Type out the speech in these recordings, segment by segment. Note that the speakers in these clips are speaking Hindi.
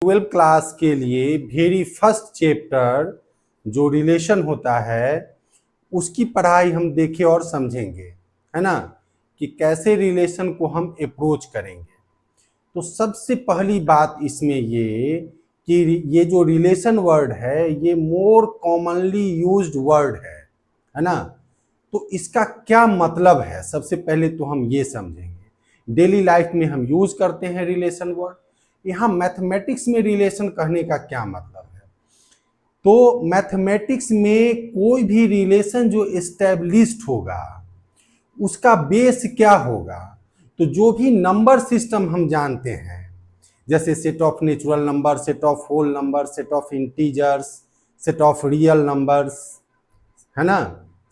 12th क्लास के लिए वेरी फर्स्ट चैप्टर जो रिलेशन होता है उसकी पढ़ाई हम देखें और समझेंगे, है ना, कि कैसे रिलेशन को हम अप्रोच करेंगे। तो सबसे पहली बात इसमें ये कि ये जो रिलेशन वर्ड है ये मोर कॉमनली यूज्ड वर्ड है ना। तो इसका क्या मतलब है, सबसे पहले तो हम ये समझेंगे। डेली लाइफ में हम यूज करते हैं रिलेशन वर्ड। यहाँ मैथमेटिक्स में रिलेशन कहने का क्या मतलब है, तो मैथमेटिक्स में कोई भी रिलेशन जो एस्टेब्लिश्ड होगा उसका बेस क्या होगा। तो जो भी नंबर सिस्टम हम जानते हैं, जैसे set of natural number, set of whole number, set of integers, set of real numbers, है ना,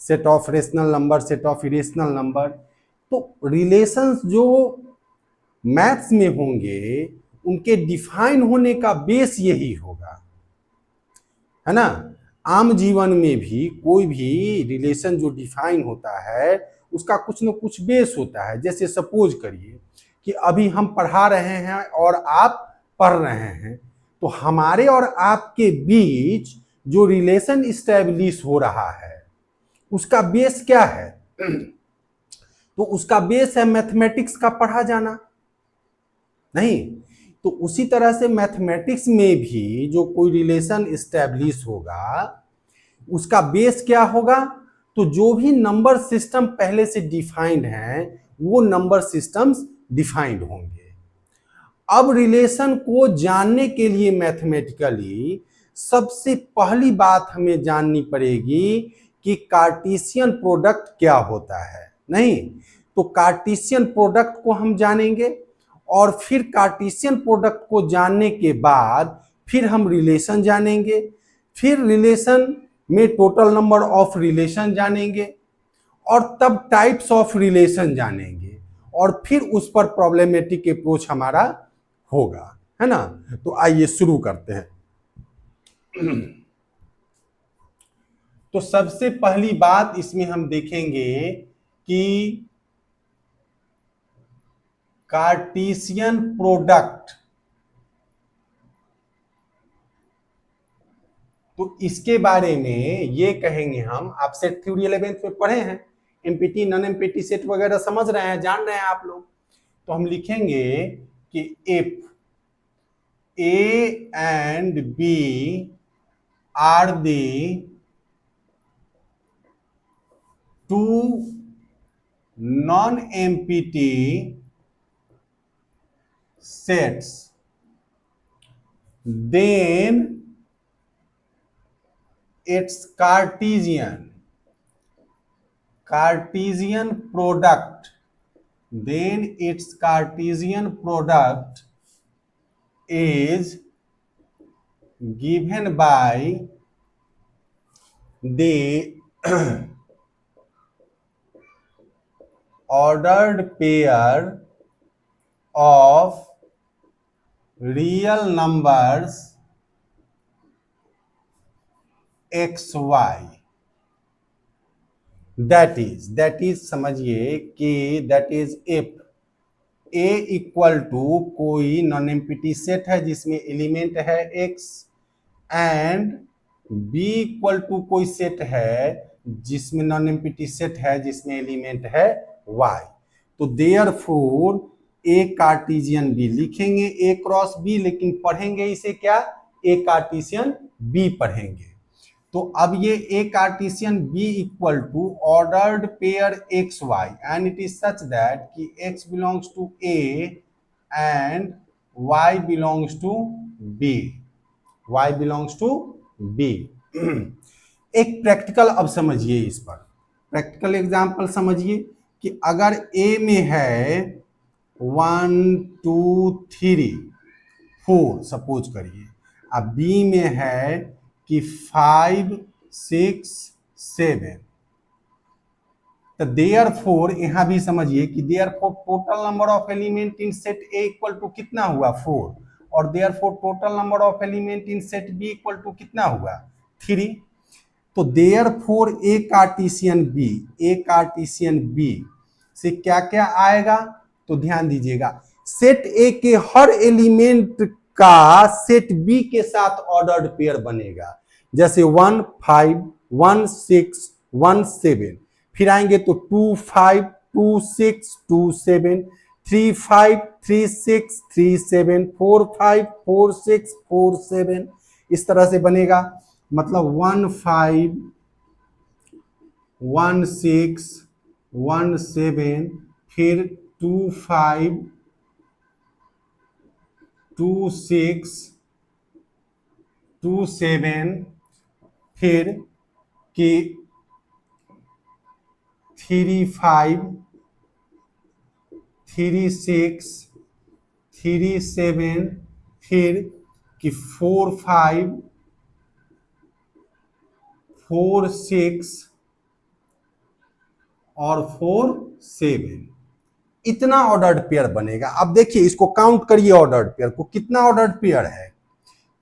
set of rational number, set of irrational number. तो रिलेशंस जो मैथ्स में होंगे उनके डिफाइन होने का बेस यही होगा, है ना। आम जीवन में भी कोई भी रिलेशन जो डिफाइन होता है उसका कुछ न कुछ बेस होता है। जैसे सपोज करिए कि अभी हम पढ़ा रहे हैं और आप पढ़ रहे हैं, तो हमारे और आपके बीच जो रिलेशन इस्टेब्लिश हो रहा है उसका बेस क्या है तो उसका बेस है मैथमेटिक्स का पढ़ा जाना, नहीं। तो उसी तरह से मैथमेटिक्स में भी जो कोई रिलेशन इस्टेब्लिश होगा उसका बेस क्या होगा, तो जो भी नंबर सिस्टम पहले से डिफाइंड हैं वो नंबर सिस्टम्स डिफाइंड होंगे। अब रिलेशन को जानने के लिए मैथमेटिकली सबसे पहली बात हमें जाननी पड़ेगी कि कार्टेशियन प्रोडक्ट क्या होता है, नहीं। तो कार्टेशियन प्रोडक्ट को हम जानेंगे और फिर कार्टेशियन प्रोडक्ट को जानने के बाद फिर हम रिलेशन जानेंगे, फिर रिलेशन में टोटल नंबर ऑफ रिलेशन जानेंगे और तब टाइप्स ऑफ रिलेशन जानेंगे और फिर उस पर प्रॉब्लमेटिक अप्रोच हमारा होगा, है ना। तो आइए शुरू करते हैं। तो सबसे पहली बात इसमें हम देखेंगे कि कार्टेशियन प्रोडक्ट, तो इसके बारे में ये कहेंगे हम, आप सेट थ्योरी 11th में पढ़े हैं, एमपीटी नॉन एमपीटी सेट वगैरह समझ रहे हैं, जान रहे हैं आप लोग। तो हम लिखेंगे कि if A and B are the two non empty sets, then its Cartesian product, then its Cartesian product is given by the ordered pair of real numbers x y। That is समझिए कि that is if a equal to कोई नॉन एम्प्टी सेट है जिसमें एलिमेंट है x and b equal to कोई सेट है जिसमें नॉन एम्प्टी सेट है जिसमें एलिमेंट है y। तो देयरफॉर ए कार्टेशियन बी लिखेंगे a क्रॉस b, लेकिन पढ़ेंगे इसे क्या, ए कार्टेशियन b पढ़ेंगे। तो अब ये A Cartesian B equal to ordered pair x y and it is such that कि x belongs to A and y belongs to B, y belongs to B. एक प्रैक्टिकल अब समझिए, इस पर प्रैक्टिकल एग्जांपल समझिए कि अगर ए में है 1 2 3 4 सपोज करिए, अब बी में है कि 5 6 7, तो देयरफॉर यहां भी समझिए कि therefore total number of element in set A equal to कितना हुआ 4, और therefore total number of element in set B equal to कितना हुआ 3। तो देयरफॉर ए कार्टेशियन बी से क्या क्या आएगा, तो ध्यान दीजिएगा, सेट ए के हर एलिमेंट का सेट बी के साथ ऑर्डर्ड पेयर बनेगा। जैसे 1 5 1 6 1 7, फिर आएंगे तो 2 5 2 6 2 7, 3 5 3 6 3 7, 4 5 4 6 4 7, इस तरह से बनेगा। मतलब 1 5 1 6 1 7, फिर 2 5 2 6 2 7, फिर कि 3 5 3 6 3 7, फिर कि 4 5 4 6 और 4 7, इतना ऑर्डर्ड पेयर बनेगा। अब देखिए इसको काउंट करिए, ऑर्डर्ड पेयर को, कितना ऑर्डर्ड पेयर है।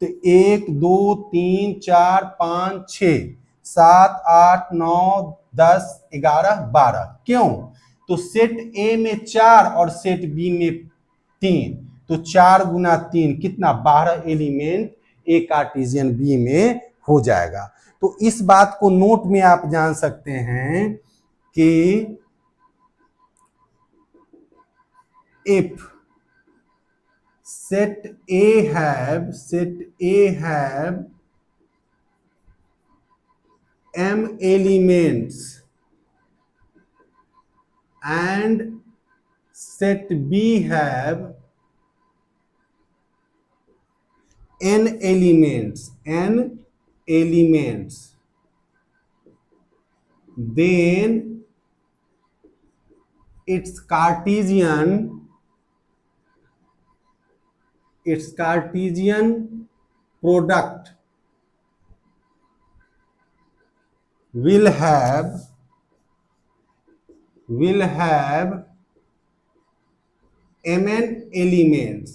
तो 1 2 3 4 5 6 7 8 9 10 11 12, क्यों? तो सेट ए में 4 और सेट बी में 3, तो 4 गुना 3 कितना, 12 एलिमेंट ए कार्टेशियन बी में हो जाएगा। तो इस बात को नोट में आप जान सकते हैं कि if set A have m elements and set B have n elements, then its Cartesian product will have mn elements,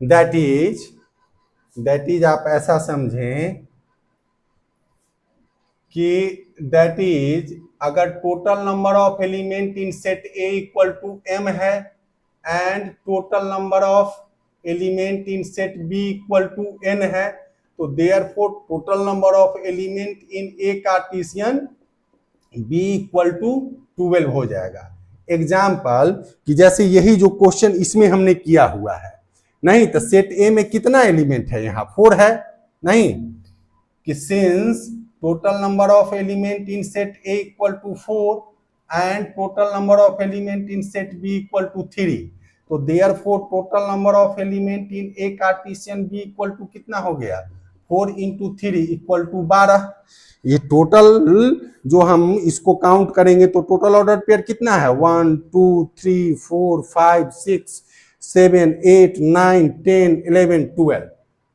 that is आप ऐसा समझें कि दैट इज अगर total number of element in set A equal to m है and total number of element in set B equal to n है, तो therefore total number of element in A Cartesian B equal to 12 हो जाएगा। एग्जाम्पल कि जैसे यही जो क्वेश्चन इसमें हमने किया हुआ है, नहीं तो सेट ए में कितना एलिमेंट है, यहाँ 4 है, नहीं कि since total number of element in set A equal to 4 and total number of element in set B equal to 3, तो therefore total number of element in A Cartesian B equal to कितना हो गया, 4 into 3 equal to 12। ये टोटल जो हम इसको काउंट करेंगे तो टोटल ऑर्डर पेयर कितना है, 1 2 3 4 5 6 7 8 9 10 11 12,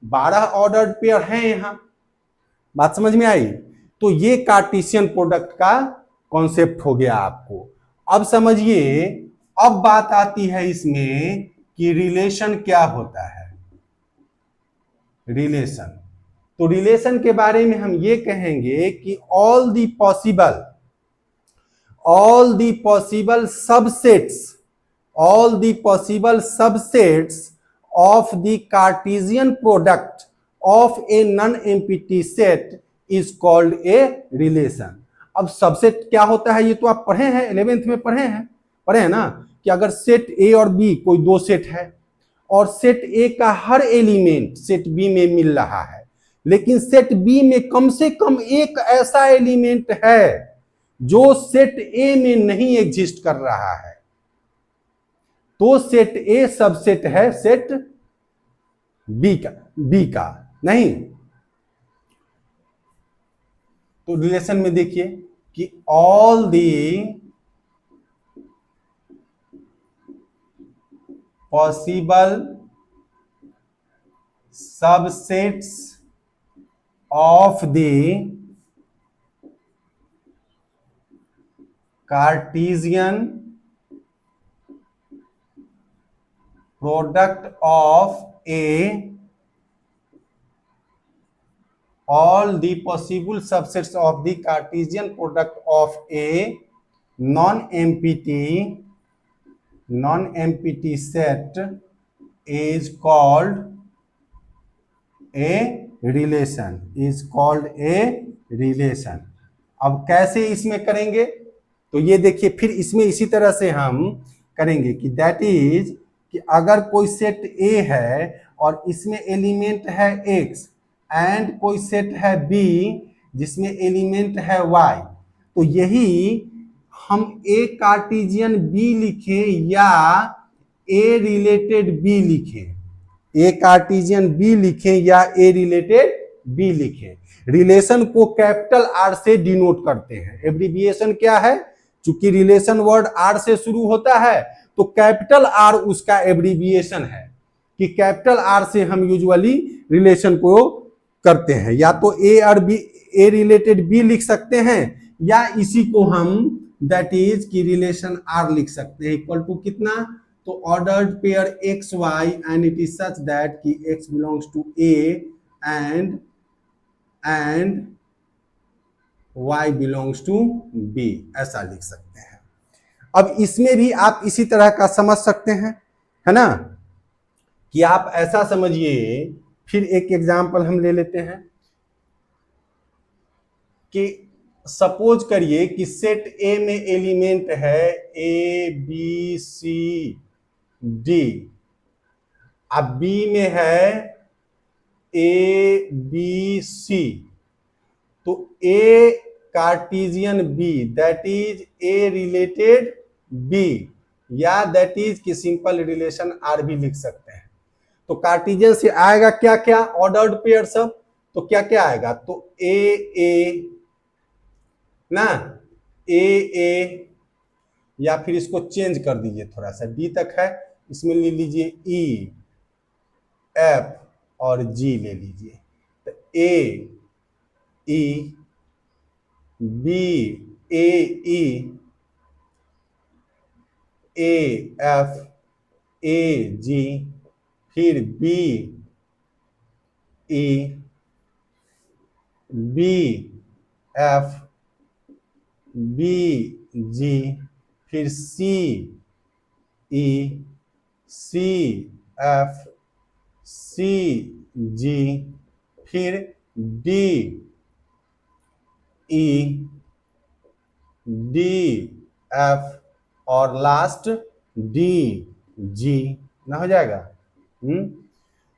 12 ऑर्डर पेयर हैं यहाँ। बात समझ में आई? तो ये कार्टेशियन प्रोडक्ट का कॉन्सेप्ट हो गया आपको। अब समझिए, अब बात आती है इसमें कि रिलेशन क्या होता है। रिलेशन, तो रिलेशन के बारे में हम ये कहेंगे कि all the possible subsets of the Cartesian product of a non-empty set is called a relation। अब सबसेट क्या होता है ये तो आप पढ़े हैं, 11th में पढ़े हैं ना, कि अगर सेट ए और बी कोई दो सेट है और सेट ए का हर एलिमेंट सेट बी में मिल रहा है, लेकिन सेट बी में कम से कम एक ऐसा एलिमेंट है जो सेट ए में नहीं एग्जिस्ट कर रहा है, तो सेट ए सबसेट है सेट बी का नहीं। तो रिलेशन में देखिए कि all the possible subsets of the Cartesian product of A, all the possible subsets of the Cartesian product of a non-empty non-empty set is called a relation. अब कैसे इसमें करेंगे, तो ये देखिए, फिर इसमें इसी तरह से हम करेंगे कि दैट इज कि अगर कोई सेट ए है और इसमें एलिमेंट है एक्स एंड कोई सेट है बी जिसमें एलिमेंट है वाई, तो यही हम ए कार्टेशियन बी लिखें या ए रिलेटेड बी लिखें, ए कार्टेशियन बी लिखें या ए रिलेटेड बी लिखें, रिलेशन को कैपिटल आर से डिनोट करते हैं। एब्रिविएशन क्या है, चूंकि रिलेशन वर्ड आर से शुरू होता है तो कैपिटल आर उसका एब्रिविएशन है, कि कैपिटल आर से हम यूजुअली रिलेशन को करते हैं, या तो ए और बी, ए रिलेटेड बी लिख सकते हैं, या इसी को हम दैट इज की रिलेशन आर लिख सकते हैं, इक्वल टू कितना, तो ordered pair x y and it is such that कि x belongs to A and y belongs to b, ऐसा लिख सकते हैं। अब इसमें भी आप इसी तरह का समझ सकते हैं, है ना, कि आप ऐसा समझिए, फिर एक एग्जांपल हम ले लेते हैं कि सपोज करिए कि सेट ए में एलिमेंट है ए बी सी डी, अब बी में है ए बी सी, तो A Cartesian B that is A related B, या दैट इज की सिंपल रिलेशन आर भी लिख सकते हैं। तो कार्टेशियन से आएगा क्या क्या, ऑर्डर्ड पेयर सब, तो क्या क्या आएगा, तो ए ना, ए, या फिर इसको चेंज कर दीजिए थोड़ा सा, डी तक है, इसमें ले लीजिए ई एफ और जी ले लीजिए, तो ए E B A F A G, फिर B E B F B G, फिर C E C F C G, फिर डी ई डी एफ और लास्ट डी जी, ना हो जाएगा।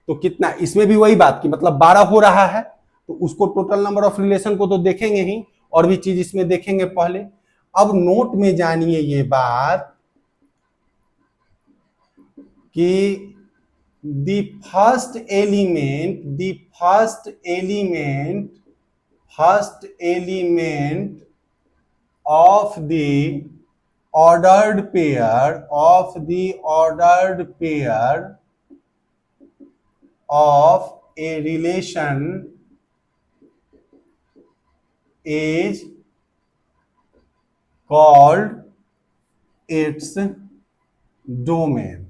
तो कितना, इसमें भी वही बात की मतलब 12 हो रहा है, तो उसको टोटल नंबर ऑफ रिलेशन को तो देखेंगे ही, और भी चीज इसमें देखेंगे पहले। अब नोट में जानिए ये बात कि the first element of the ordered pair of a relation is called its domain।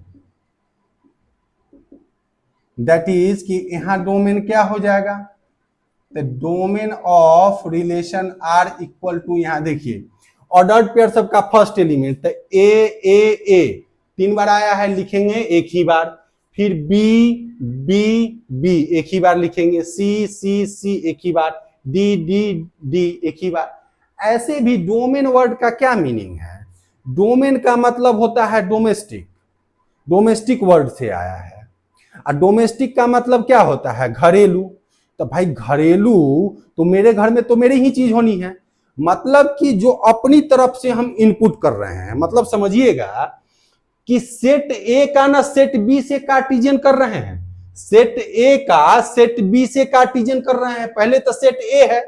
That is कि यहां डोमेन क्या हो जाएगा, the domain of relation R equal to, यहां देखिए ऑर्डर्ड पेयर सबका फर्स्ट एलिमेंट, तो ए 3 बार आया है, लिखेंगे एक ही बार, फिर बी एक ही बार लिखेंगे, सी एक ही बार, डी एक ही बार। ऐसे भी डोमेन वर्ड का क्या मीनिंग है, डोमेन का मतलब होता है डोमेस्टिक वर्ड से आया है, और डोमेस्टिक का मतलब क्या होता है, घरेलू। तो भाई घरेलू तो मेरे घर में तो मेरी ही चीज होनी है, मतलब कि जो अपनी तरफ से हम इनपुट कर रहे हैं, मतलब समझिएगा कि सेट ए का ना सेट बी से कार्टेशियन कर रहे हैं, सेट ए का सेट बी से कार्टेशियन कर रहे हैं, पहले तो सेट ए है,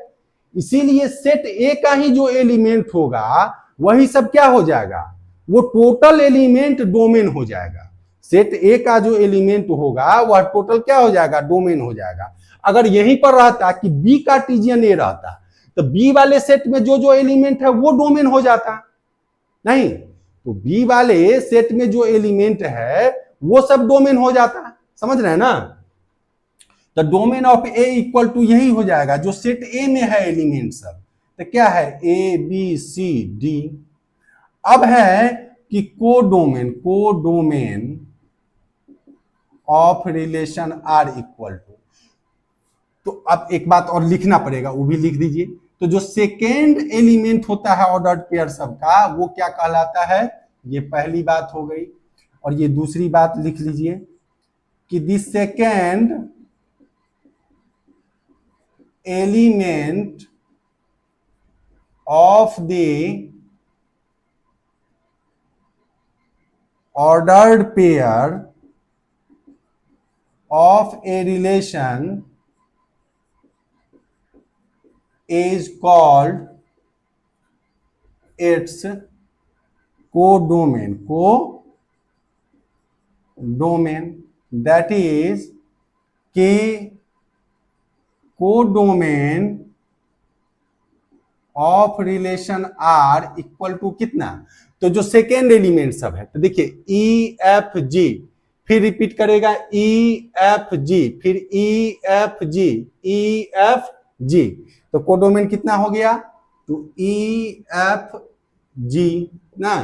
इसीलिए सेट ए का ही जो एलिमेंट होगा वही सब क्या हो जाएगा, वो टोटल एलिमेंट डोमेन हो जाएगा। सेट ए का जो एलिमेंट होगा वह टोटल क्या हो जाएगा, डोमेन हो जाएगा। अगर यहीं पर रहता कि बी कार्टेशियन ए रहता तो बी वाले सेट में जो एलिमेंट है वो डोमेन हो जाता, नहीं तो बी वाले सेट में जो एलिमेंट है वो सब डोमेन हो जाता, समझ रहे हैं ना। तो domain of A equal to यही हो जाएगा, जो सेट ए में है एलिमेंट सब, तो क्या है ए बी सी डी। अब है कि codomain of relation R equal to, तो अब एक बात और लिखना पड़ेगा, वो भी लिख दीजिए। तो जो सेकेंड एलिमेंट होता है ऑर्डर्ड पेयर सबका, वो क्या कहलाता है? ये पहली बात हो गई। और ये दूसरी बात लिख लीजिए कि the second element of the ordered pair of a relation is called its codomain. That is कि codomain of relation R equal to कितना? तो जो सेकेंड एलिमेंट सब है, तो देखिए ई एफ जी, फिर रिपीट करेगा ई एफ जी, फिर E F G, E F G, तो कोडोमेन कितना हो गया? तो ई एफ जी ना।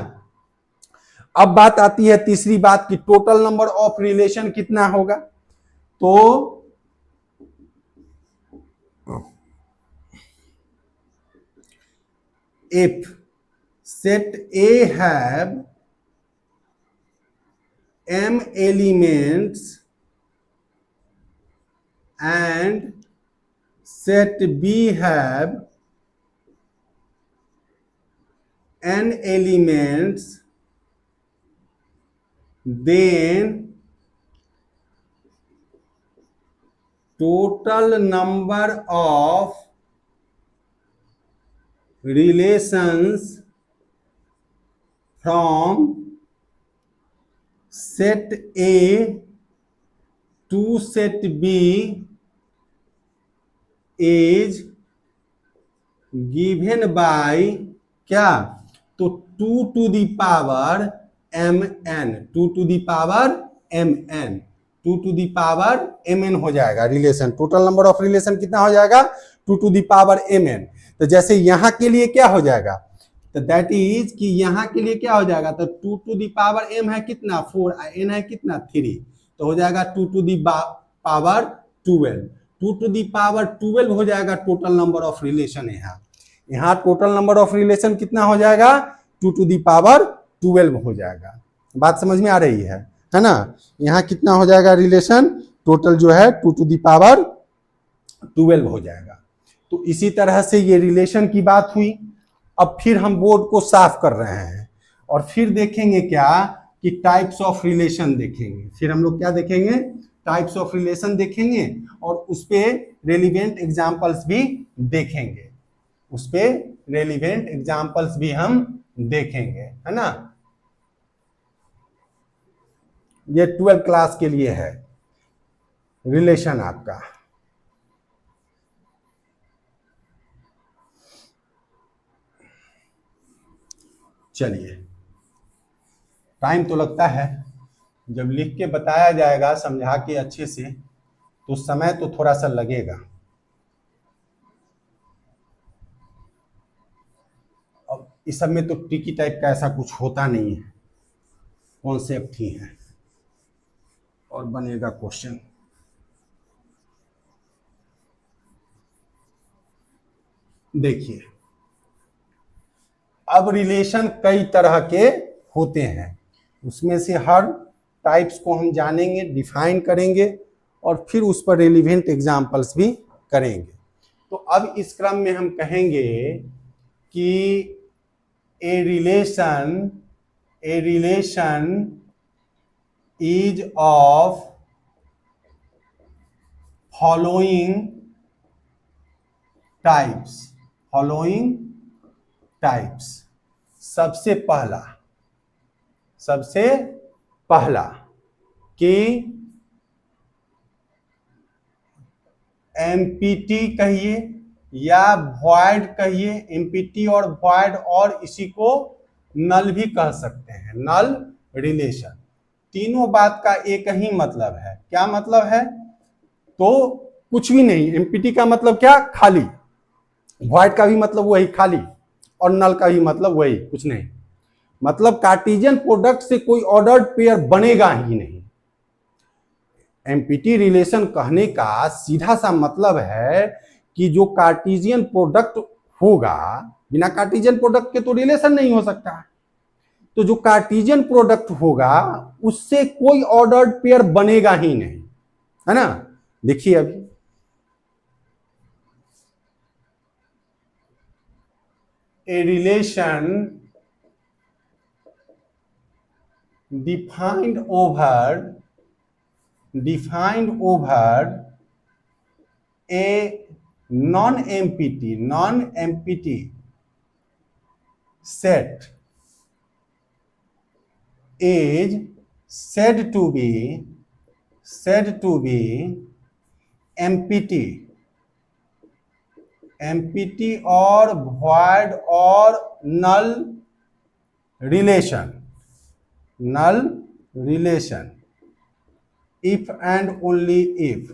अब बात आती है तीसरी बात की टोटल नंबर ऑफ रिलेशन कितना होगा? तो if set A have m elements and set B have n elements, then total number of relations from set A to set B is given by क्या? तो 2 to the power mn, 2 to the power mn, 2 to the power mn हो जाएगा relation. Total number of relation कितना हो जाएगा? 2 to the power mn। तो जैसे यहां के लिए क्या हो जाएगा? तो दैट इज कि यहां के लिए क्या हो जाएगा? तो 2 to the power m है कितना? 4, n है कितना? 3, तो हो जाएगा 2 to the power 12। 2 to the power 12 हो जाएगा टोटल नंबर ऑफ रिलेशन। यहाँ टोटल नंबर ऑफ रिलेशन कितना हो जाएगा? 2 to the power 12 हो जाएगा। बात समझ में आ रही है ना? यहाँ कितना हो जाएगा रिलेशन? टोटल जो है 2 to the power 12 हो जाएगा। तो इसी तरह से ये रिलेशन की बात हुई। अब फिर हम बोर्ड को साफ कर रहे हैं और फिर देखेंगे क्या कि टाइप्स ऑफ रिलेशन देखेंगे। फिर हम लोग क्या देखेंगे? टाइप्स ऑफ रिलेशन देखेंगे और उस पे रेलिवेंट एग्जांपल्स भी देखेंगे, उस पे रेलिवेंट एग्जांपल्स भी हम देखेंगे, है ना। ये 12th क्लास के लिए है रिलेशन आपका। चलिए, टाइम तो लगता है, जब लिख के बताया जाएगा समझा के अच्छे से तो समय तो थोड़ा सा लगेगा। अब इस सब में तो ट्रिकी टाइप का ऐसा कुछ होता नहीं है, कॉन्सेप्ट ही है और बनेगा क्वेश्चन। देखिए, अब रिलेशन कई तरह के होते हैं, उसमें से हर टाइप्स को हम जानेंगे, डिफाइन करेंगे और फिर उस पर रेलिवेंट एग्जांपल्स भी करेंगे। तो अब इस क्रम में हम कहेंगे कि a relation is of following types. सबसे पहला कि एम्पिटी कहिए या वॉइड कहिए, एम्पिटी और वॉइड, और इसी को नल भी कह सकते हैं, नल रिलेशन। तीनों बात का एक ही मतलब है। क्या मतलब है? तो कुछ भी नहीं। एम्पिटी का मतलब क्या? खाली। वॉइड का भी मतलब वही, खाली, और नल का भी मतलब वही, कुछ नहीं। मतलब कार्टेशियन प्रोडक्ट से कोई ऑर्डर्ड पेयर बनेगा ही नहीं। एमपीटी रिलेशन कहने का सीधा सा मतलब है कि जो कार्टेशियन प्रोडक्ट होगा, बिना कार्टेशियन प्रोडक्ट के तो रिलेशन नहीं हो सकता। तो जो कार्टेशियन प्रोडक्ट होगा उससे कोई ऑर्डर्ड पेयर बनेगा ही नहीं, है ना। देखिए अभी a relation defined over a non-empty set is said to be empty or void or null relation if and only if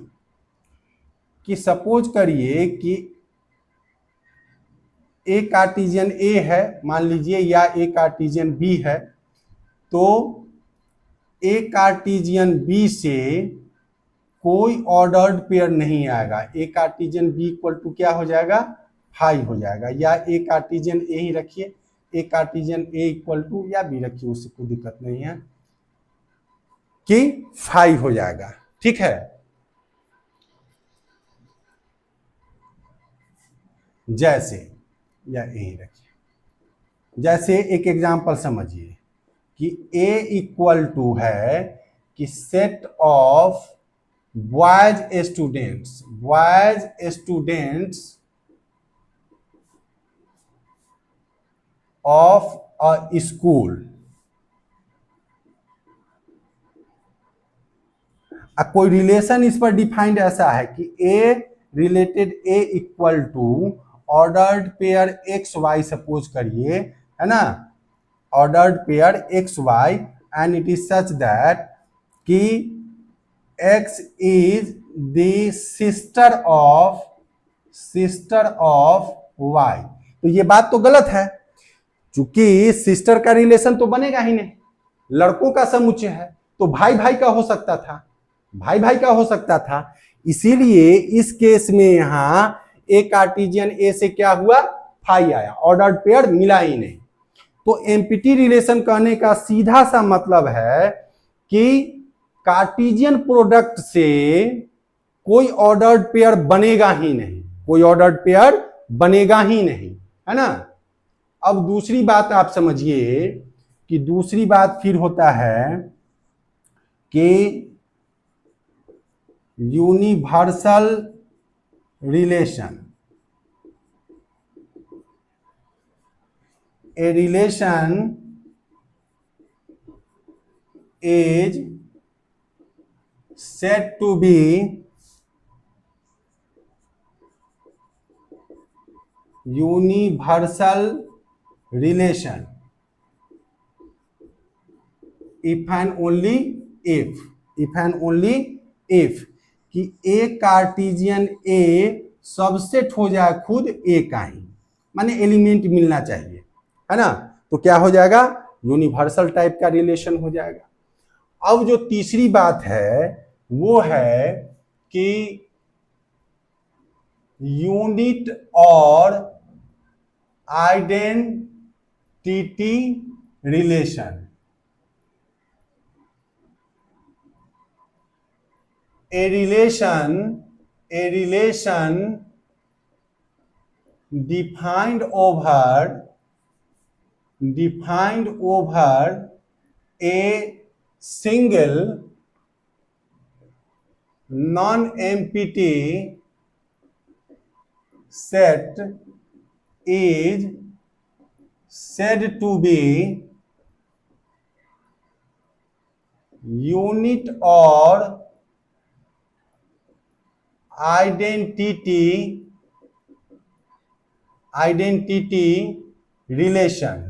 कि सपोज करिए कि ए कार्टेशियन ए है मान लीजिए या ए कार्टेशियन बी है, तो ए कार्टेशियन बी से कोई ऑर्डर्ड पेयर नहीं आएगा। ए कार्टेशियन बी इक्वल टू क्या हो जाएगा, फाइव हो जाएगा, या ए कार्टेशियन ए ही रखिए, ए कार्टेशियन ए इक्वल टू या बी रखिए, उससे कोई दिक्कत नहीं है कि फाइव हो जाएगा। ठीक है, जैसे या ए ही रखिए, जैसे एक एग्जांपल समझिए कि ए इक्वल टू है कि set of boys students of a school. कोई रिलेशन इस पर डिफाइंड ऐसा है कि A related A equal to ordered pair x y suppose करिए, है ना, ordered pair x y, and it is such that कि x is the sister of y. तो ये बात तो गलत है, क्योंकि सिस्टर का रिलेशन तो बनेगा ही नहीं, लड़कों का समुच्चय है, तो भाई भाई का हो सकता था, इसीलिए इस केस में यहां ए कार्टेशियन ए से क्या हुआ, फाइव आया, ऑर्डर्ड पेयर मिला ही नहीं। तो एम्प्टी रिलेशन कहने का सीधा सा मतलब है कि कार्टेशियन प्रोडक्ट से कोई ऑर्डर्ड पेयर बनेगा ही नहीं, है ना। अब दूसरी बात आप समझिए कि दूसरी बात फिर होता है कि universal relation, a relation is said to be universal relation if and only if कि ए कार्टेशियन ए सबसेट हो जाए खुद ए का ही, माने एलिमेंट मिलना चाहिए, है ना, तो क्या हो जाएगा, यूनिवर्सल टाइप का रिलेशन हो जाएगा। अब जो तीसरी बात है वो है कि यूनिट और identity relation. A relation defined over a single non-empty set is said to be unit or identity relation।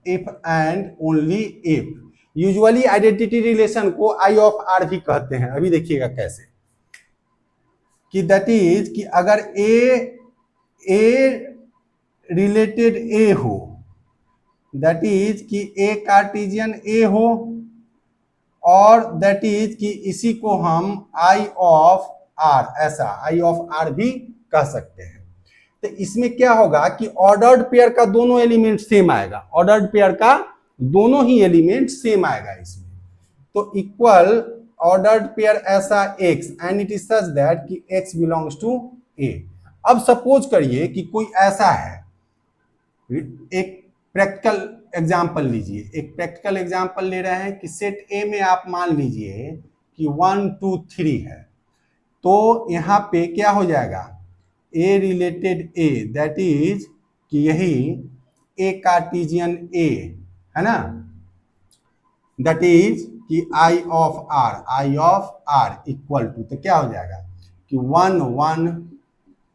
If and only if. Usually identity relation को आई ऑफ आर भी कहते हैं, अभी देखिएगा कैसे। कि दैट इज कि अगर ए रिलेटेड ए हो, दैट इज कि ए कार्टेशियन ए हो, और दैट इज कि इसी को हम आई ऑफ आर, ऐसा आई ऑफ आर भी कह सकते हैं। तो इसमें क्या होगा कि ऑर्डर्ड पेयर का दोनों एलिमेंट सेम आएगा, ऑर्डर्ड पेयर का दोनों ही एलिमेंट सेम आएगा इसमें। तो इक्वल ऑर्डर्ड पेयर ऐसा x and it is such that कि x बिलोंग्स टू a। अब सपोज करिए कि कोई ऐसा है, एक प्रैक्टिकल एग्जांपल लीजिए, एक प्रैक्टिकल एग्जांपल ले रहे हैं कि सेट ए में आप मान लीजिए कि 1 2 3 है, तो यहाँ पे क्या हो जाएगा, ए रिलेटेड ए, दैट इज कि यही ए कार्टेशियन ए है ना, दैट इज कि आई ऑफ आर इक्वल टू, तो क्या हो जाएगा कि 1 1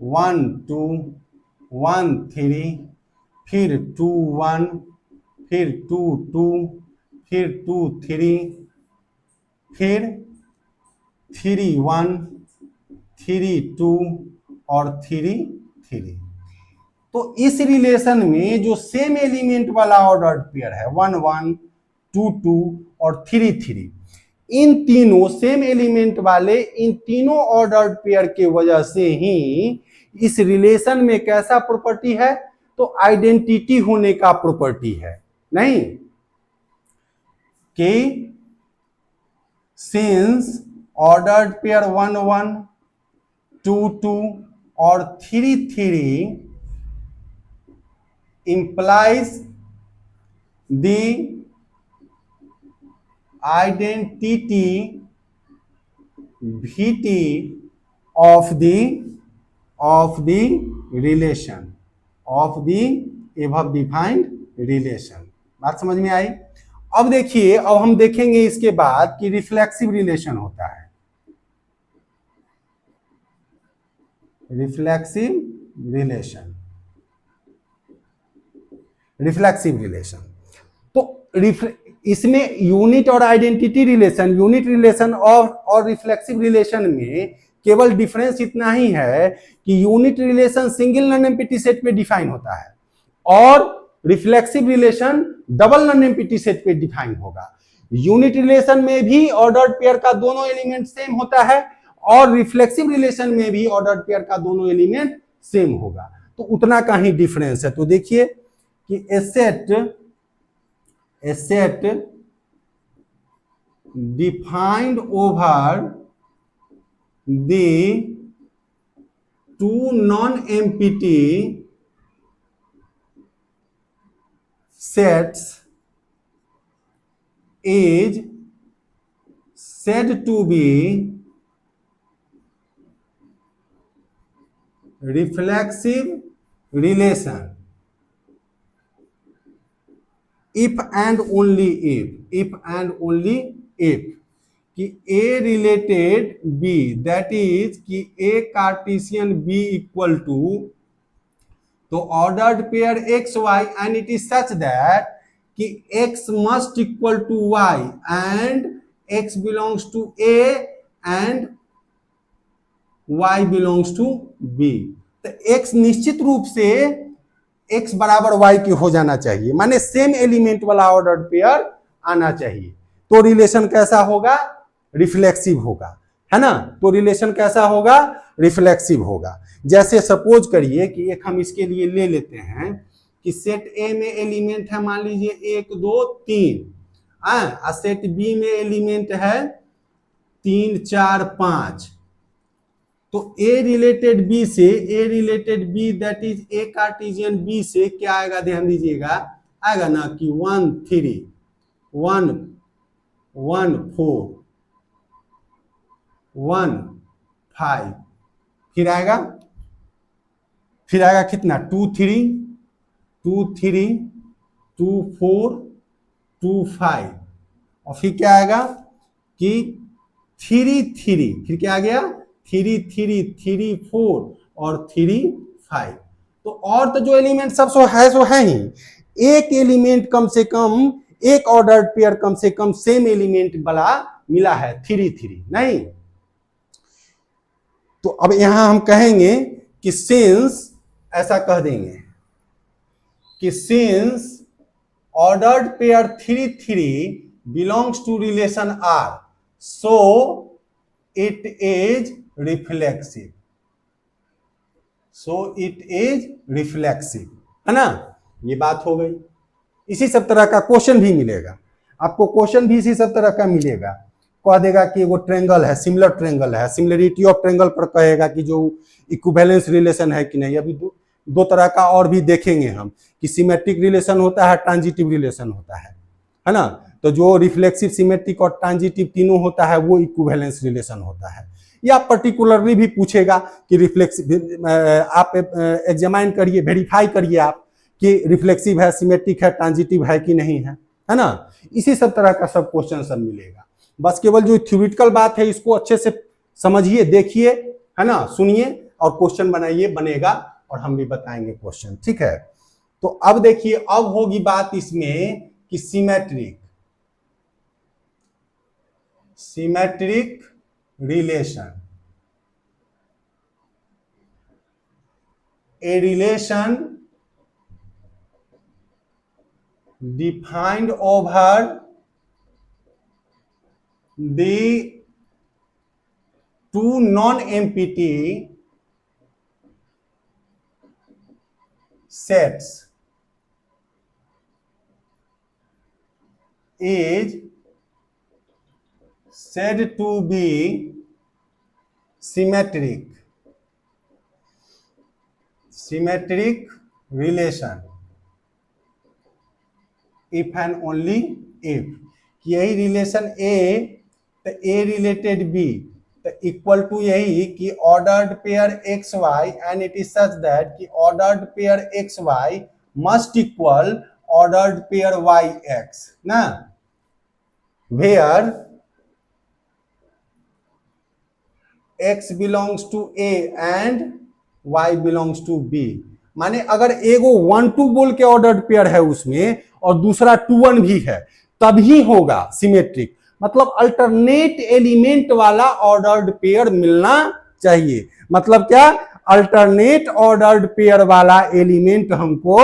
1 2 1 3, फिर 2 1, फिर 2 2, फिर 2 3, फिर 3 1, 3 2 और 3 3। तो इस रिलेशन में जो सेम एलिमेंट वाला ऑर्डर्ड पेयर है 1 1 2 2 और 3 3, इन तीनों सेम एलिमेंट वाले इन तीनों ऑर्डर्ड पेयर के वजह से ही इस रिलेशन में कैसा प्रॉपर्टी है, तो आइडेंटिटी होने का प्रॉपर्टी है, नहीं कि सिंस ऑर्डर्ड पेयर 1 1 2 2 और 3 3 implies the identity VT of the relation of the above defined relation। बात समझ में आई। अब देखिए, अब हम देखेंगे इसके बाद कि रिफ्लेक्सिव रिलेशन होता है, रिफ्लेक्सिव रिलेशन। तो इसमें यूनिट और आइडेंटिटी रिलेशन, यूनिट रिलेशन और रिफ्लेक्सिव रिलेशन में केवल डिफरेंस इतना ही है कि unit relation single non empty set पे डिफाइन होता है और reflexive relation double non empty set पे डिफाइन होगा। यूनिट रिलेशन में भी ऑर्डर्ड पेयर का दोनों एलिमेंट सेम होता है और रिफ्लेक्सिव रिलेशन में भी ऑर्डर्ड पेयर का दोनों एलिमेंट सेम होगा, तो उतना का ही डिफरेंस है। तो देखिए कि a set defined over the two non empty sets is said to be reflexive relation if and only if कि A related B, that is कि A Cartesian B equal to, तो ordered pair x y and it is such that कि x must equal to y and x belongs to A and y belongs to B। तो x निश्चित रूप से x बराबर y की हो जाना चाहिए, माने सेम एलिमेंट वाला ऑर्डर्ड पेयर आना चाहिए, तो रिलेशन कैसा होगा, रिफ्लेक्सिव होगा, है ना। तो रिलेशन कैसा होगा, रिफ्लेक्सिव होगा। जैसे सपोज करिए कि एक हम इसके लिए ले लेते हैं कि सेट ए में एलिमेंट है मान लीजिए 1 2 3, और सेट बी में एलिमेंट है 3 4 5। तो ए रिलेटेड बी से, A related B that is A Cartesian B से क्या आएगा, ध्यान दीजिएगा, आएगा ना कि 1 3 1 1 4 1 5, फिर आएगा कितना 2 3 2 3 2 4 2 5, और फिर क्या आएगा कि 3 3, फिर क्या आ गया 3 3 3 4 और 3 5। तो और तो जो एलिमेंट सब सो है ही, एक एलिमेंट कम से कम, एक ऑर्डर्ड पेयर कम से कम सेम एलिमेंट वाला मिला है 3 3, नहीं। तो अब यहां हम कहेंगे कि सिंस, ऐसा कह देंगे कि since ordered pair 3 3 belongs to relation R, so it is reflexive. So it is reflexive, है ना। ये बात हो गई। इसी सब तरह का क्वेश्चन भी मिलेगा आपको, क्वेश्चन भी इसी सब तरह का मिलेगा। कह देगा कि वो ट्रेंगल है, सिमिलर ट्रेंगल है, सिमिलरिटी ऑफ ट्रेंगल पर कहेगा कि जो इक्विवेलेंस रिलेशन है कि नहीं। अभी दो तरह का और भी देखेंगे हम कि सिमेट्रिक रिलेशन होता है, ट्रांजिटिव रिलेशन होता है ना। तो जो रिफ्लेक्सिव, सिमेट्रिक और ट्रांजिटिव तीनों होता है वो इक्विवेलेंस रिलेशन होता है। या पर्टिकुलरली भी पूछेगा कि रिफ्लेक्सिव, आप एग्जामाइन करिए, वेरीफाई करिए आप कि रिफ्लेक्सिव है, सिमेट्रिक है, ट्रांजिटिव है कि नहीं है ना। इसी सब तरह का सब क्वेश्चन सब मिलेगा। बस केवल जो थ्योरेटिकल बात है इसको अच्छे से समझिए, देखिए, है ना, सुनिए और क्वेश्चन बनाइए, बनेगा और हम भी बताएंगे क्वेश्चन, ठीक है। तो अब देखिए, अब होगी बात इसमें कि symmetric relation, a relation defined over the two non-empty sets is said to be symmetric relation if and only if कि यही रिलेशन ए तो ए रिलेटेड बी तो इक्वल टू यही कि ordered pair x y and it is such that कि ordered pair x y must equal ordered pair y x ना, where x belongs to A and y belongs to B। माने अगर एगो 1 2 बोल के ऑर्डर्ड पेयर है उसमें और दूसरा 2 1 भी है तभी होगा सिमेट्रिक। मतलब अल्टरनेट एलिमेंट वाला ऑर्डर्ड पेयर मिलना चाहिए। मतलब क्या, अल्टरनेट ऑर्डर्ड पेयर वाला एलिमेंट हमको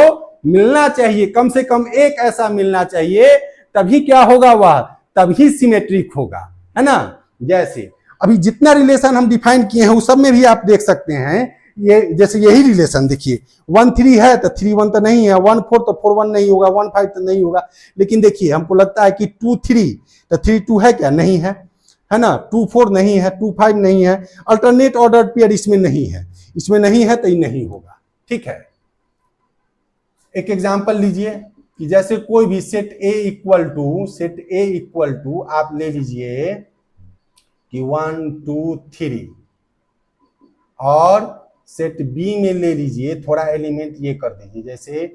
मिलना चाहिए, कम से कम एक ऐसा मिलना चाहिए, तभी क्या होगा, वह तभी सिमेट्रिक होगा, है ना। जैसे अभी जितना रिलेशन हम डिफाइन किए हैं उस सब में भी आप देख सकते हैं, ये जैसे यही रिलेशन देखिए 1 3 है तो 3 1 तो नहीं है, 1 4 तो 4 1 नहीं होगा, 1 5 तो नहीं होगा। लेकिन देखिए हमको लगता है कि 2 3 तो 3 2 है क्या, नहीं है ना। 2 4 नहीं है, 2 5 नहीं है, अल्टरनेट ऑर्डर पेयर इसमें नहीं है, इसमें नहीं है तो ये नहीं होगा, ठीक है। एक एग्जांपल लीजिए कि जैसे कोई भी सेट ए इक्वल टू आप ले लीजिए कि 1 2 3 और सेट बी में ले लीजिए, थोड़ा एलिमेंट ये कर दीजिए, जैसे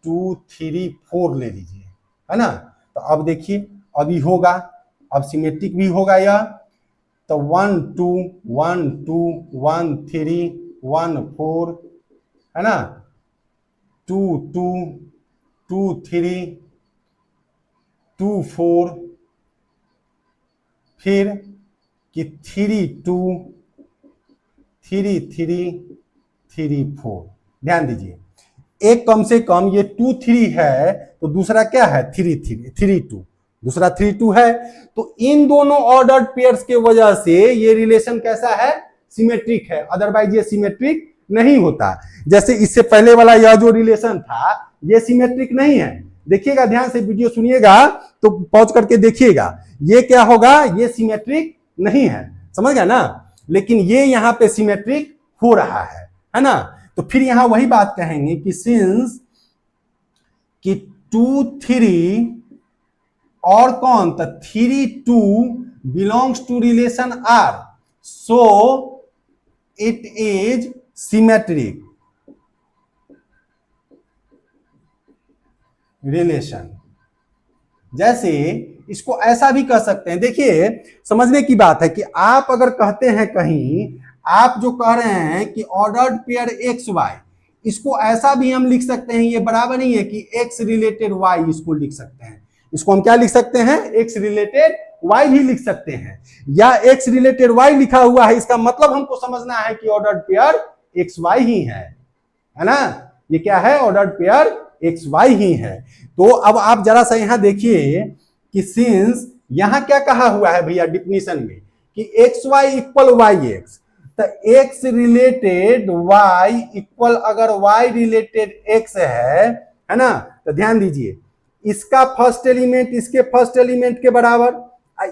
2 3 4 ले लीजिए, है ना। तो अब देखिए अभी होगा, अब सिमेट्रिक भी होगा यह। तो 1 2 1 2 1 3 1 4, है ना, 2 2 2 3 2 4, फिर कि 3 2 3 3 3 4। ध्यान दीजिए, एक कम से कम ये 2 3 है तो दूसरा क्या है 3 2, दूसरा 3 2 है। तो इन दोनों ऑर्डर्ड पेयर्स के वजह से ये रिलेशन कैसा है, सिमेट्रिक है, अदरवाइज ये सिमेट्रिक नहीं होता। जैसे इससे पहले वाला यह जो रिलेशन था ये सिमेट्रिक नहीं है। देखिएगा ध्यान से, वीडियो सुनिएगा तो पॉज करके देखिएगा, ये क्या होगा, ये सिमेट्रिक नहीं है, समझ गया ना। लेकिन ये यहां पे सिमेट्रिक हो रहा है ना। तो फिर यहां वही बात कहेंगे कि सिंस कि 2 3 और कौन, तो 3 2 belongs to relation R, so it is symmetric relation. जैसे इसको ऐसा भी कह सकते हैं, देखिए समझने की बात है कि आप अगर कहते हैं कहीं, आप जो कह रहे हैं कि ऑर्डर्ड पेयर एक्स वाई, इसको ऐसा भी हम लिख सकते हैं, ये बराबर नहीं है कि एक्स रिलेटेड वाई, इसको लिख सकते हैं, इसको हम क्या लिख सकते हैं, एक्स रिलेटेड y भी लिख सकते हैं, या x रिलेटेड y लिखा हुआ है, इसका मतलब हमको समझना है कि ऑर्डर्ड पेयर xy ही है ना। ये क्या है? ऑर्डर्ड पेयर xy ही है। तो अब आप जरा सा यहां देखिए कि सिंस यहां क्या कहा हुआ है भैया डिफिनीशन में कि xy इक्वल yx, तो x रिलेटेड y इक्वल अगर y रिलेटेड x है ना, तो ध्यान दीजिए इसका फर्स्ट एलिमेंट इसके फर्स्ट एलिमेंट के बराबर,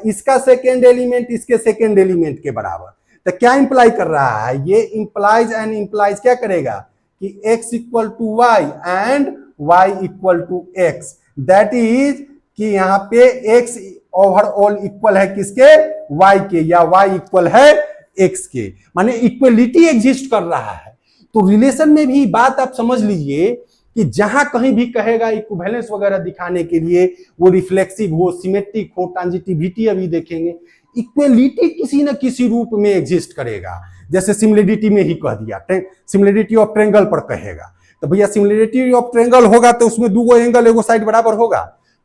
इसका सेकेंड एलिमेंट इसके सेकेंड एलिमेंट के बराबर। तो क्या इंप्लाई कर रहा है? ये इंप्लाइज एंड इंप्लाइज क्या करेगा कि x equal to Y and y equal to X, that is कि यहां पे x ओवरऑल इक्वल है किसके? y के, या y इक्वल है x के, माने इक्वलिटी एग्जिस्ट कर रहा है। तो रिलेशन में भी बात आप समझ लीजिए कि जहां कहीं भी कहेगा इक्विवेलेंस वगैरह दिखाने के लिए, वो रिफ्लेक्सिव हो, सिमेट्रिक हो, ट्रांजिटिविटी अभी देखेंगे, इक्वलिटी किसी न किसी रूप में एग्जिस्ट करेगा। जैसे सिमिलरिटी में ही कह दिया, सिमिलरिटी ऑफ ट्रायंगल पर कहेगा, तो भैया सिमिलरिटी ऑफ ट्रायंगल होगा तो उसमें दो एंगल एगो साइड बराबर होगा,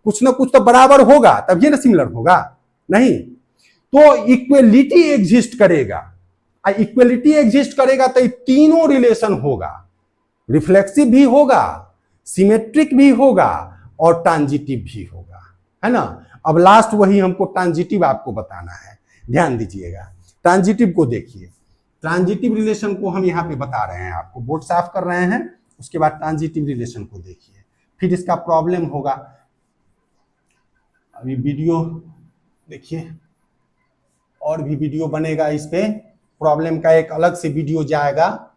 कुछ ना कुछ तो बराबर होगा, तभी ना सिमिलर होगा, नहीं तो इक्वलिटी एग्जिस्ट करेगा। इक्वलिटी एग्जिस्ट करेगा तो तीनों रिलेशन होगा, रिफ्लेक्सिव भी होगा, सिमेट्रिक भी होगा और ट्रांजिटिव भी होगा, है ना। अब लास्ट वही हमको ट्रांजिटिव आपको बताना है, ध्यान दीजिएगा। ट्रांजिटिव को देखिए, ट्रांजिटिव रिलेशन को हम यहां पे बता रहे हैं आपको, बोर्ड साफ कर रहे हैं, उसके बाद ट्रांजिटिव रिलेशन को देखिए, फिर इसका प्रॉब्लम होगा। अभी वीडियो देखिए, और भी वीडियो बनेगा इस पे, प्रॉब्लम का एक अलग से वीडियो जाएगा,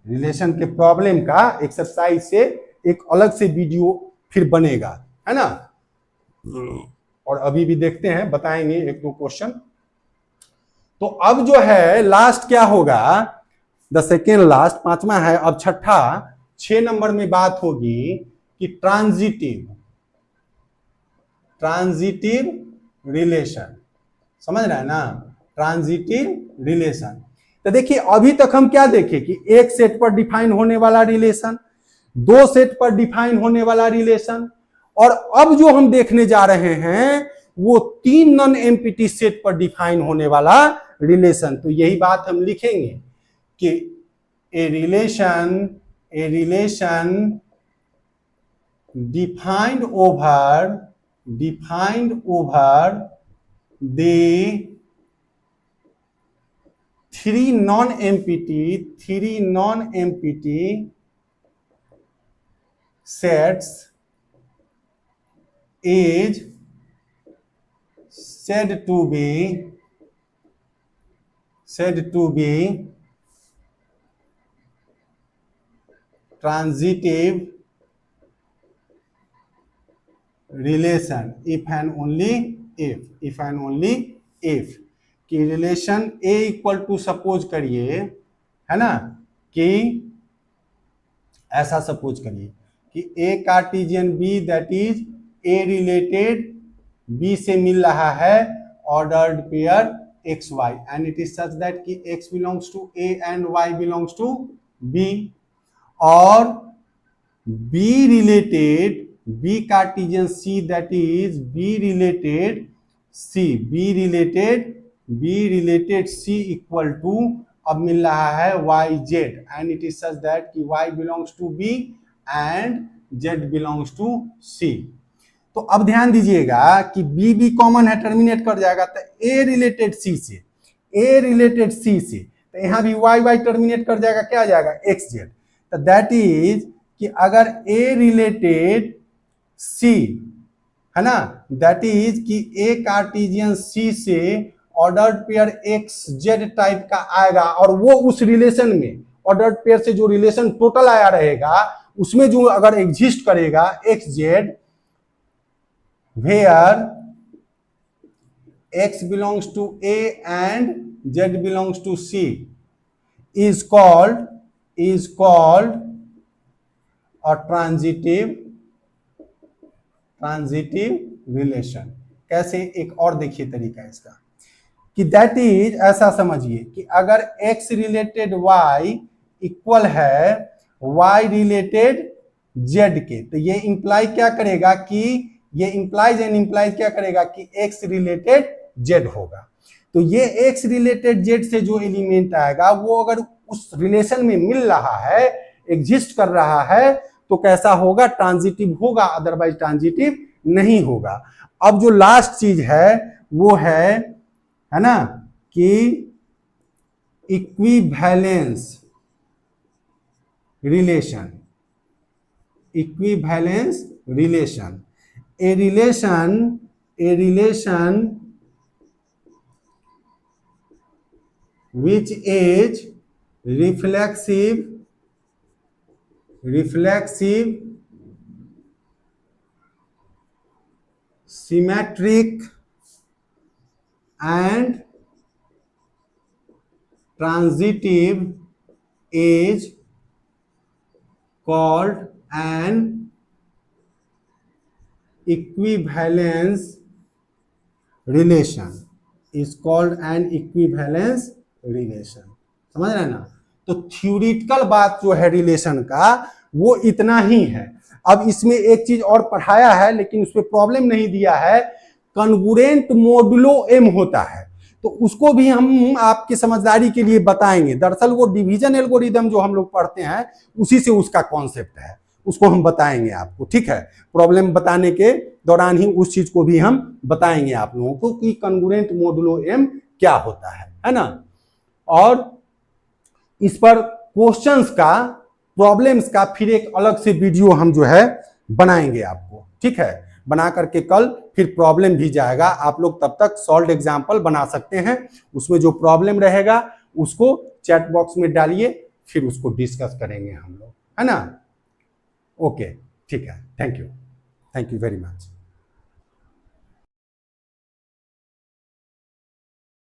रिलेशन के प्रॉब्लम का एक्सरसाइज से एक अलग से वीडियो फिर बनेगा, है ना। और अभी भी देखते हैं, बताएंगे एक दो क्वेश्चन। तो अब जो है लास्ट क्या होगा, द सेकेंड लास्ट, पांचवा है, अब छठा 6 नंबर में बात होगी कि ट्रांजिटिव रिलेशन, समझ रहे हैं ना, ट्रांजिटिव रिलेशन। तो देखिए अभी तक हम क्या देखे कि एक सेट पर डिफाइन होने वाला रिलेशन, दो सेट पर डिफाइन होने वाला रिलेशन, और अब जो हम देखने जा रहे हैं वो 3 नॉन एम्प्टी सेट पर डिफाइन होने वाला रिलेशन। तो यही बात हम लिखेंगे कि a relation defined over the 3 non-empty sets is said to be transitive relation if and only if कि relation A equal to suppose करिए, है ना, कि ऐसा सपोज करिए कि A Cartesian B that is A related B से मिल रहा है ordered pair XY and it is such that कि X belongs to A and Y belongs to B, और B related B Cartesian C that is B related C equal to अब मिल रहा है YZ and it is such that कि Y belongs to B and Z belongs to C। तो अब ध्यान दीजिएगा कि B कॉमन है, टर्मिनेट कर जाएगा, तो A रिलेटेड C से तो यहां भी Y टर्मिनेट कर जाएगा, क्या आ जाएगा XZ। तो दैट इज कि अगर A रिलेटेड C, है ना, दैट इज कि A कार्टेशियन C से ऑर्डर्ड पेयर XZ टाइप का आएगा, और वो उस रिलेशन में ऑर्डर्ड पेयर से जो रिलेशन टोटल आया रहेगा उसमें जो अगर एग्जिस्ट करेगा XZ where X belongs to A and Z belongs to C is called a transitive relation. कैसे? एक और देखिए तरीका इसका कि दैट इज ऐसा समझिए कि अगर X रिलेटेड Y इक्वल है Y रिलेटेड Z के, तो ये इंप्लाई क्या करेगा कि ये इंप्लाइज एंड इंप्लाइज क्या करेगा कि एक्स रिलेटेड जेड होगा। तो ये एक्स रिलेटेड जेड से जो एलिमेंट आएगा वो अगर उस रिलेशन में मिल रहा है, एग्जिस्ट कर रहा है, तो कैसा होगा, ट्रांजिटिव होगा, अदरवाइज ट्रांजिटिव नहीं होगा। अब जो लास्ट चीज है वो है ना, कि equivalence relation. Equivalence relation, a relation which is reflexive, symmetric and transitive is called an equivalence relation, is called an equivalence relation। समझ रहे हैं ना। तो थ्योरेटिकल बात जो है रिलेशन का वो इतना ही है। अब इसमें एक चीज और पढ़ाया है लेकिन उसमें प्रॉब्लम नहीं दिया है, कन्गुरेंट मोडुलो एम होता है, तो उसको भी हम आपकी समझदारी के लिए बताएंगे। दरअसल वो डिवीजन एल्गोरिदम जो हम लोग पढ़ते हैं उसी से उसका कॉन्सेप्ट है, उसको हम बताएंगे आपको, ठीक है। प्रॉब्लम बताने के दौरान ही उस चीज को भी हम बताएंगे आप लोगों को कि कन्गुरेंट मोडुलो एम क्या होता है ना। और इस पर क्वेश्चंस का, प्रॉब्लम्स का फिर एक अलग से वीडियो हम जो है बनाएंगे आपको, ठीक है। बना करके कल फिर प्रॉब्लम भी जाएगा, आप लोग तब तक सॉल्व एग्जाम्पल बना सकते हैं। उसमें जो प्रॉब्लम रहेगा उसको चैट बॉक्स में डालिए, फिर उसको डिस्कस करेंगे हम लोग, है ना। ओके, ठीक है, थैंक यू वेरी मच।